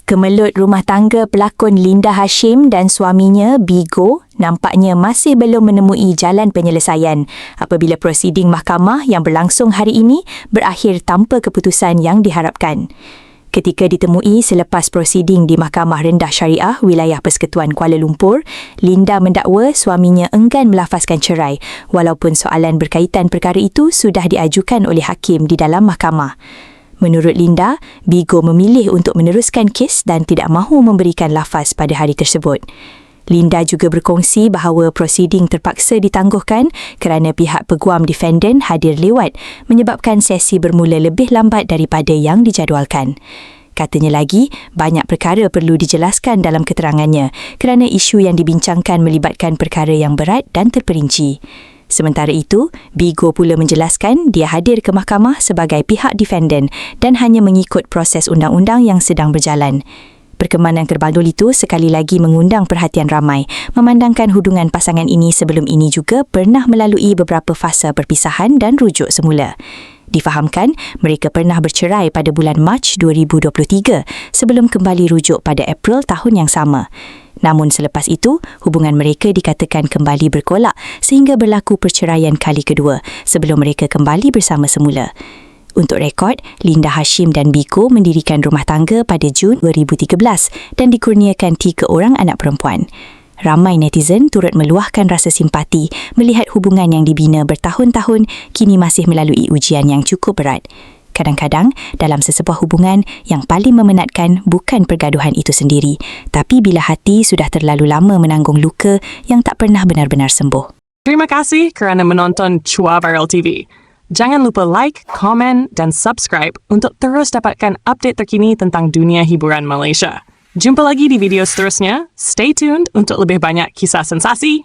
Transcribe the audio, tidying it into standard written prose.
Kemelut rumah tangga pelakon Linda Hashim dan suaminya Bigo nampaknya masih belum menemui jalan penyelesaian apabila prosiding mahkamah yang berlangsung hari ini berakhir tanpa keputusan yang diharapkan. Ketika ditemui selepas prosiding di Mahkamah Rendah Syariah Wilayah Persekutuan Kuala Lumpur, Linda mendakwa suaminya enggan melafazkan cerai walaupun soalan berkaitan perkara itu sudah diajukan oleh hakim di dalam mahkamah. Menurut Linda, Bigo memilih untuk meneruskan kes dan tidak mahu memberikan lafaz pada hari tersebut. Linda juga berkongsi bahawa prosiding terpaksa ditangguhkan kerana pihak peguam defendant hadir lewat menyebabkan sesi bermula lebih lambat daripada yang dijadualkan. Katanya lagi, banyak perkara perlu dijelaskan dalam keterangannya kerana isu yang dibincangkan melibatkan perkara yang berat dan terperinci. Sementara itu, Bigo pula menjelaskan dia hadir ke mahkamah sebagai pihak defendant dan hanya mengikut proses undang-undang yang sedang berjalan. Perkembangan terbaru itu sekali lagi mengundang perhatian ramai, memandangkan hubungan pasangan ini sebelum ini juga pernah melalui beberapa fasa perpisahan dan rujuk semula. Difahamkan, mereka pernah bercerai pada bulan Mac 2023 sebelum kembali rujuk pada April tahun yang sama. Namun selepas itu, hubungan mereka dikatakan kembali berkolak sehingga berlaku perceraian kali kedua sebelum mereka kembali bersama semula. Untuk rekod, Linda Hashim dan Bigo mendirikan rumah tangga pada Jun 2013 dan dikurniakan 3 orang anak perempuan. Ramai netizen turut meluahkan rasa simpati melihat hubungan yang dibina bertahun-tahun kini masih melalui ujian yang cukup berat. Kadang-kadang, dalam sesebuah hubungan, yang paling memenatkan bukan pergaduhan itu sendiri, tapi bila hati sudah terlalu lama menanggung luka yang tak pernah benar-benar sembuh. Terima kasih kerana menonton Chua Viral TV. Jangan lupa like, komen dan subscribe untuk terus dapatkan update terkini tentang dunia hiburan Malaysia. Jumpa lagi di video seterusnya. Stay tuned untuk lebih banyak kisah sensasi.